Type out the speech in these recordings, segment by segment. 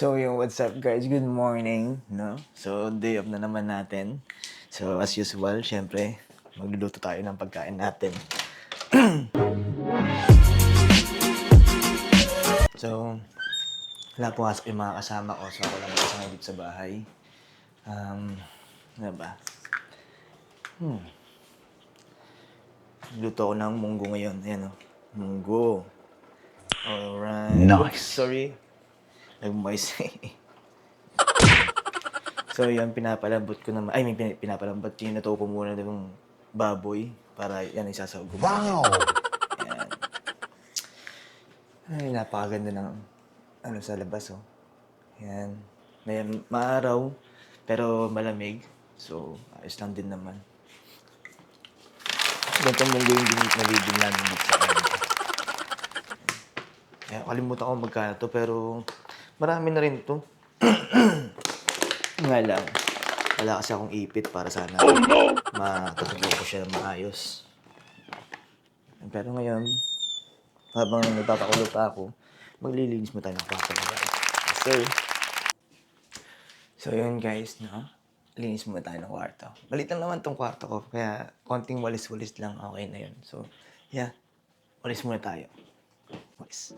So, yung what's up guys? Good morning, no? So, day off na naman natin. So, as usual, syempre, magluluto tayo ng pagkain natin. So, wala pumasok yung mga kasama ko. So, ako lang isa ngayon dito sa bahay. Ano ba? Luto ako ng munggo ngayon. Ayan o. Munggo. Alright. Nice. Oops, sorry. Nag-moist. So, yun, pinapalambot ko naman. Ay, may pinapalambot. Tinuto ko muna ng baboy para yan isasawag ko. Wow! Yan. Ay, napakaganda ng ano sa labas, oh. Yan. May maaraw, pero malamig. So, ayos lang din naman. Ganitong munggo yung nabibili namin dito sa amin. Kaya kalimutan ko magkano to, pero marami na rin to. Nga lang, wala kasi akong ipit para sana matutugyan ko siya ng maayos. Pero ngayon, habang nagpapakulo pa ako, maglilinis mo tayo ng kwarto ko. Yes, sir. So yun guys, no? Linis muna tayo ng kwarto. Balit lang naman tong kwarto ko, kaya konting walis-walis lang, okay na yun. So, yeah, walis muna tayo. Walis.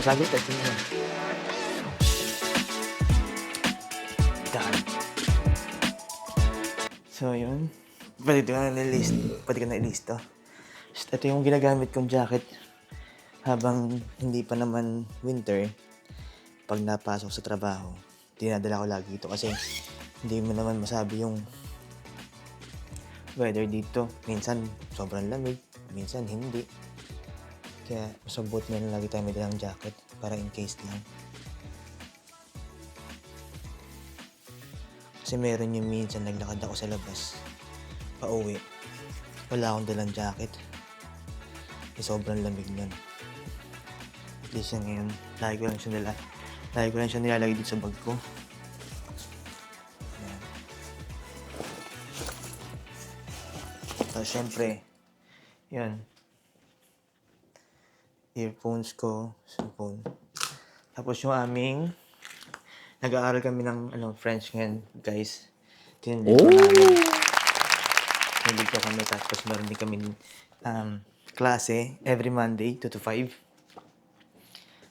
Sasagot at sino mo. Done. So, yun. Pwede ko na nilist. Pwede ko na ilist to. Ito yung ginagamit kong jacket habang hindi pa naman winter. Pag napasok sa trabaho, dinadala ko lagi ito kasi hindi mo naman masabi yung weather dito. Minsan sobrang lamig, minsan hindi. Kaya masabot na lang lagi tayo may dalang jacket para in case lang. Kasi meron yung minsan naglakad ako sa labas, pauwi. Wala akong dalang jacket. Sobrang lamig nun. At least yan ngayon, lagi ko lang siya nilalagay dito sa bag ko. Ayan. Tapos syempre, yun. Earphones ko, cellphone. Tapos yung aming, nag-aaral kami ng French ngayon, guys. Tinanong ko namin. Nandito kami, tapos meron din kami klase every Monday, 2 to 5.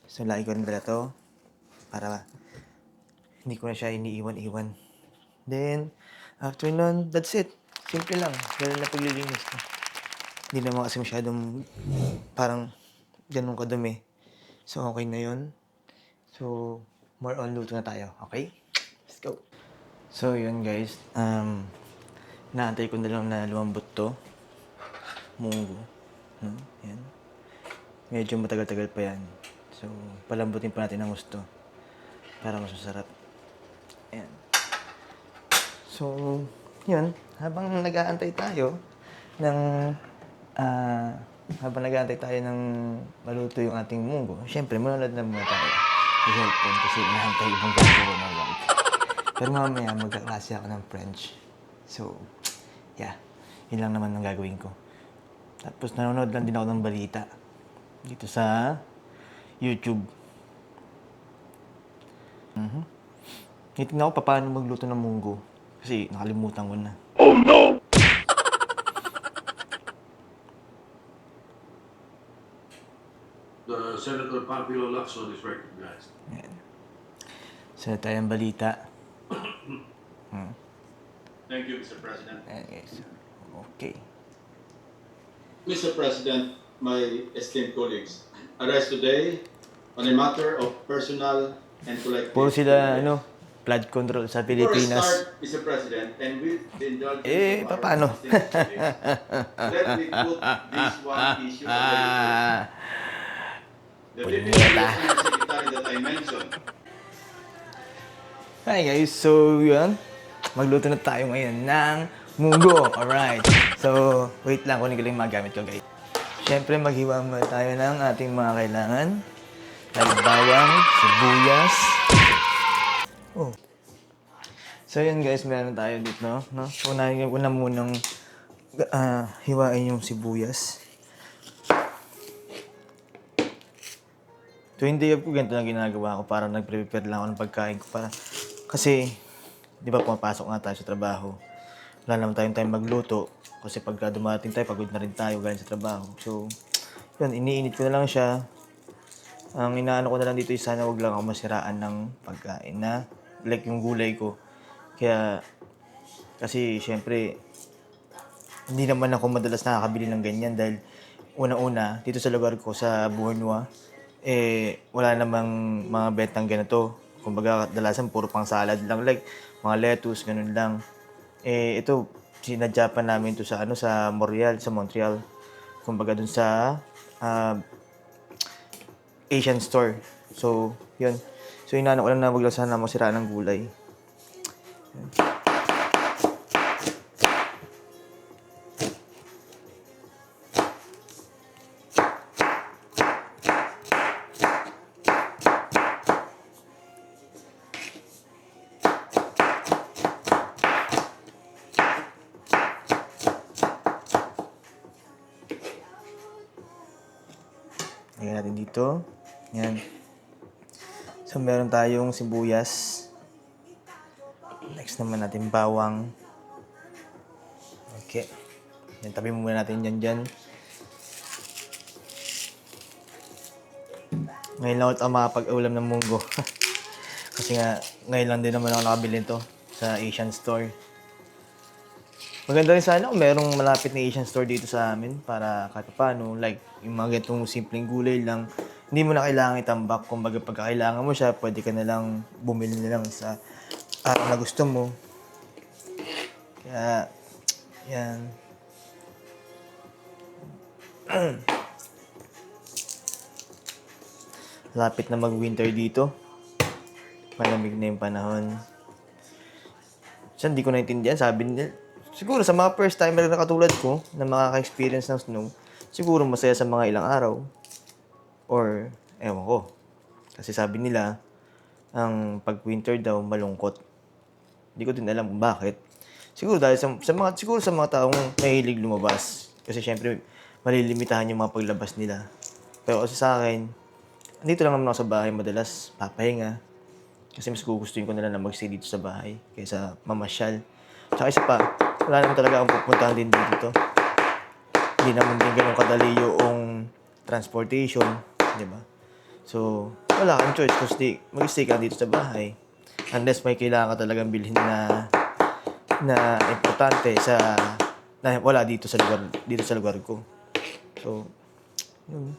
So, lagi ko rin dala to para hindi ko na siya iniiwan-iwan. Then, after nun, that's it. Simple lang. Ganun na paglilinis ko. Hindi naman kasi masyadong parang ganun kadumi. So, okay na yun. So, more on luto na tayo. Okay? Let's go. So, yun guys. Naantay ko na lang na lumambot to. Munggo. Yan. Medyo matagal-tagal pa yan. So, palambutin pa natin ng gusto. Para mas masarap. Ayan. So, yun. Habang nag-aantay tayo ng maluto yung ating munggo, syempre, manonood na muna tayo sa cellphone kasi inaantay ibang gagawin ng wife. Pero mamaya, magkaklase ako ng French. So, yeah. Yun lang naman ang gagawin ko. Tapos, nanonood lang din ako ng balita dito sa YouTube. Titignan ko paano magluto ng munggo. Kasi nakalimutan ko na. The Senator Pablo Lacson is recognized. So, tayong balita. Thank you, Mr. President. Ayan guys. Okay. Mr. President, my esteemed colleagues, I rise today on a matter of personal and collective Puro sila, privilege. flood control sa Before I Pilipinas. start, Mr. President, and with the indulgence of our Paano? distinguished colleagues, let me put this one issue on the record. The Deputy National Secretary that I mentioned. Hi guys, so yun. Magluto na tayo ngayon ng munggo. Alright. So, wait lang, kunin ko lang yung mga gamit ko guys. Siyempre, maghiwa muna tayo ng ating mga kailangan. Like bawang, sibuyas. Oh. So yun guys, meron tayo dito, no? Unahin ko na munang hiwain yung sibuyas. Tuwing day off ko, ganito lang ginagawa ko para nag-prepare lang ako ng pagkain ko para kasi, di ba pumapasok nga tayo sa trabaho. Wala naman tayong time magluto kasi pagka dumating tayo, pagod na rin tayo galing sa trabaho. So, yun, iniinit ko na lang siya. Ang inaano ko na lang dito is sana wag lang ako masiraan ng pagkain na like yung gulay ko. Kaya, kasi syempre, hindi naman ako madalas nakakabili ng ganyan dahil una-una, dito sa lugar ko, sa Buenua, wala namang mga bentang ganito. Kumbaga, kadalasan puro pang salad lang, like mga lettuce, ganun lang. Ito, sinadya pa namin to sa sa Montreal. Kumbaga dun sa Asian store. So, yun. So, inaano ko lang na wag lang sana masira ng gulay. Lagyan natin dito. Yan. So, meron tayong sibuyas. Next naman natin bawang. Okay. Yan, tabi muna natin dyan. Ngayon lang ako makapag-ulam ng munggo. Kasi nga, ngayon lang din naman ako nakabili ito sa Asian store. Maganda rin sana kung merong malapit na Asian store dito sa amin para kahit paano, like, yung mga ganitong simpleng gulay lang, hindi mo na kailangan itambak. Kung baga pagka kailangan mo siya, pwede ka na lang bumili na lang sa araw na gusto mo. Kaya, yan. Lapit na mag-winter dito. Malamig na yung panahon. Siya, hindi ko naintindihan. Sabi nila, siguro sa mga first timer na katulad ko, na makaka-experience ng snow, siguro masaya sa mga ilang araw. Or, ewan ko. Kasi sabi nila, ang pag-winter daw malungkot. Hindi ko din alam kung bakit. Siguro dahil sa mga taong mahilig lumabas. Kasi syempre, malilimitahan yung mga paglabas nila. Pero kasi sa akin, dito lang naman ako sa bahay madalas, papahinga. Kasi mas gugustuhin ko na lang na mag-stay dito sa bahay kaysa mamasyal. Tsaka isa pa, wala naman talaga akong pupuntahan din dito. Hindi naman din ganun kadali yung transportation, di ba? So, wala kang choice kasi mag-stay ka dito sa bahay. Unless may kailangan ka talagang bilhin na importante na wala dito sa lugar ko. So, yun.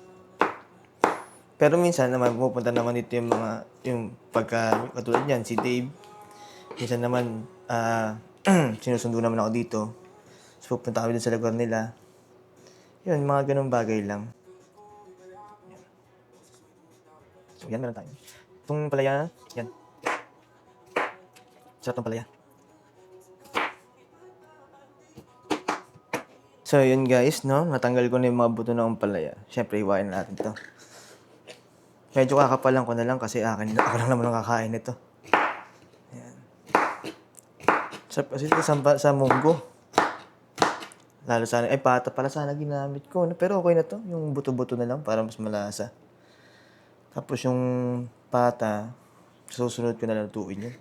Pero minsan naman, pupunta naman dito yung katulad niyan, si Dave. Minsan naman, sinusundo naman ako dito. So, pupunta kami din sa lugar nila. Yun, mga ganung bagay lang. So, yan, meron tayo. Itong palaya, yan. Sarap ng palaya. So, yun guys, no? Natanggal ko na yung mga buto ng palaya. Siyempre, iwain natin to. Medyo kakapalan ko na lang kasi ako lang naman nakakain nito. Ayan. Kasi ito sa munggo. Lalo sana, pata pala sana ginamit ko. Pero okay na to. Yung buto-buto na lang para mas malasa. Tapos yung pata, Susunod ko na lang lutuin yun.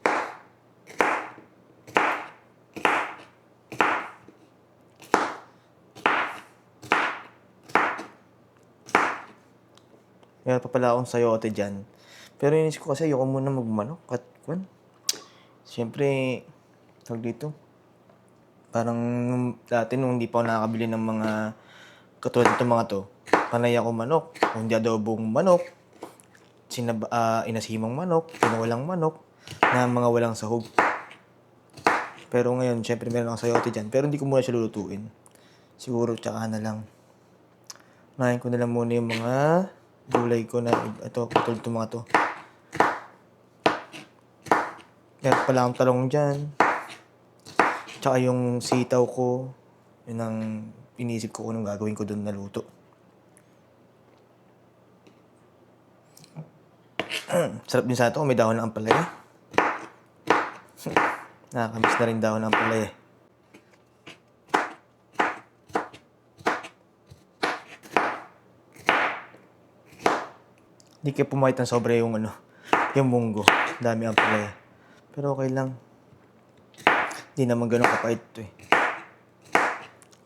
Meron pa pala akong sayote dyan. Pero inisip ko kasi ayoko muna magmanok at kwan. Siyempre, tawag dito. Parang dati nung hindi pa ako nakakabili ng mga katulad nito mga to, panay ako manok, kung hindi adobong manok, inasimang manok, pinawalang manok, na mga walang sahog. Pero ngayon, syempre meron akong sayote dyan, pero hindi ko muna siya lulutuin. Siguro tsaka na lang. Unahin ko na lang muna yung mga gulay ko na ito, katulad itong mga to. Meron pala akong talong dyan. Tsaka yung sitaw ko, yun ang inisip ko kung anong gagawin ko doon na luto. Sarap din sa ito, may dahon ng ampalaya. Nakakamiss na rin dahon ng ampalaya. Hindi kayo pumakit ng sobra yung yung munggo. Dami ampalaya. Pero okay lang. Hindi naman ganun kapait ito eh.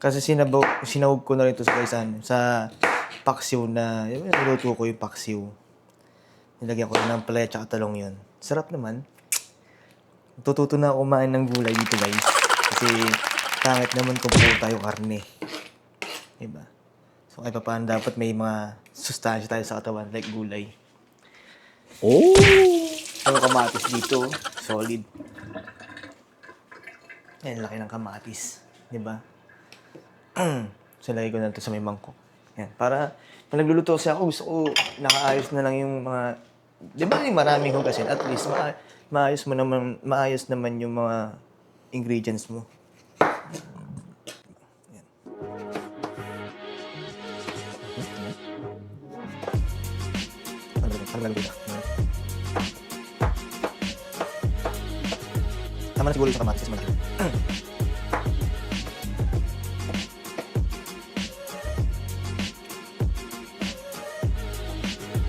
Kasi sinawag ko na rin ito sa paksiw na, niluto ko yung paksiw. Nilagyan ko ng palaya tsaka talong yun. Sarap naman. Tututo na ako kumain ng gulay dito guys. Kasi pangit naman kung puro tayo karne. Diba? So kahit paano dapat may mga sustansya tayo sa katawan like gulay. Oh! Yung kamatis dito, solid. Yan, laki ng kamatis. Diba? So lagay ko na ito sa may mangkok. Yan, para pag nagluluto kasi ako, gusto ko nakaayos na lang yung mga, di ba yung maraming hugasin? At least maayos naman yung mga ingredients mo. Yan. Tama na siguro yung sa kamatis.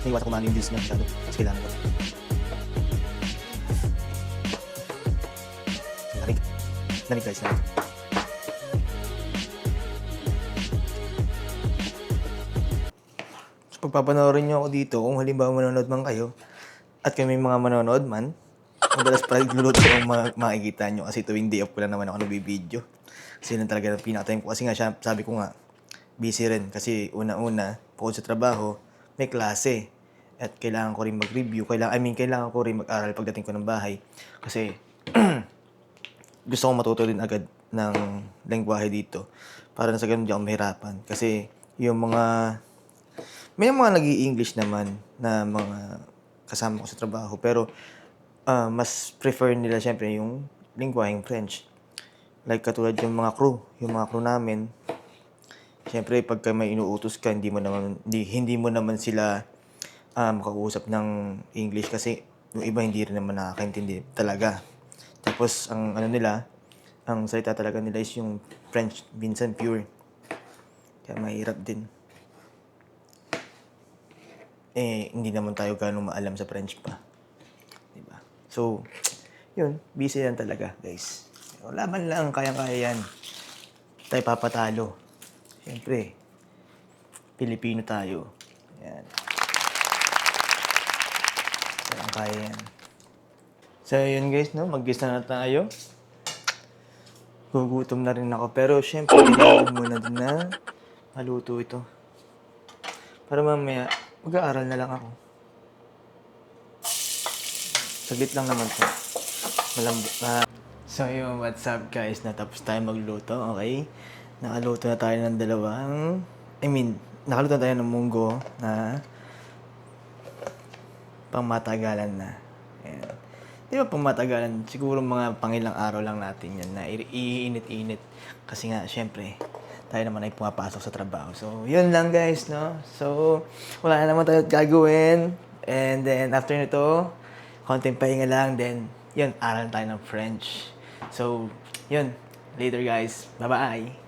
Iwasan ko man yung bills niya masyado. Kasi kailangan ko. Lamig. Lamig guys. Lamig. So pagpapanoorin nyo ako dito, kung halimbawa manonood man kayo, at kami mga manonood man, madalas pa nagluluto ang makikita nyo kasi tuwing day off ko lang naman ako nagbibideo. Kasi yun talaga ang pinaka-time ko. Kasi nga sabi ko nga, busy rin. Kasi una-una, bukod sa trabaho, may klase. At kailangan ko rin mag-review. Kailangan ko rin mag-aral pagdating ko ng bahay. Kasi gusto kong matuto rin agad ng lengguwahe dito. Para na sa ganun di ako mahirapan. Kasi may mga nag-i-English naman na mga kasama ko sa trabaho. Pero mas prefer nila syempre yung lengguwaheng French. Like katulad yung mga crew namin. Syempre pagka may inuutos ka, hindi mo naman sila makausap ng English kasi yung iba hindi rin naman nakakaintindi talaga. Tapos ang salita talaga nila is yung French, minsan pure. Kaya mahirap din. Hindi naman tayo ganun maalam sa French pa. Diba? So, yun, busy yan talaga, guys. Laban lang, kayang-kaya yan. Tayo papatalo. Siyempre, Pilipino tayo. Yan. Kaya yan. So, yun guys, no? Mag-gisa na tayo. Gugutom na rin ako. Pero, syempre, kailangan muna din na maluto ito. Para mamaya, mag-aaral na lang ako. Saglit lang naman ito. So, yun, what's up guys? Natapos tayo magluto, okay? Nakaluto na tayo ng nakaluto tayo ng munggo na pangmatagalan na. Ayan. Di ba pangmatagalan? Siguro mga pangilang araw lang natin yan na iinit-init. Kasi nga, syempre, tayo naman ay pumapasok sa trabaho. So, yun lang guys, no? So, wala na naman tayo gagawin. And then, after nito, konting pahinga lang. Then, yun, aral tayo ng French. So, yun. Later guys. Bye-bye.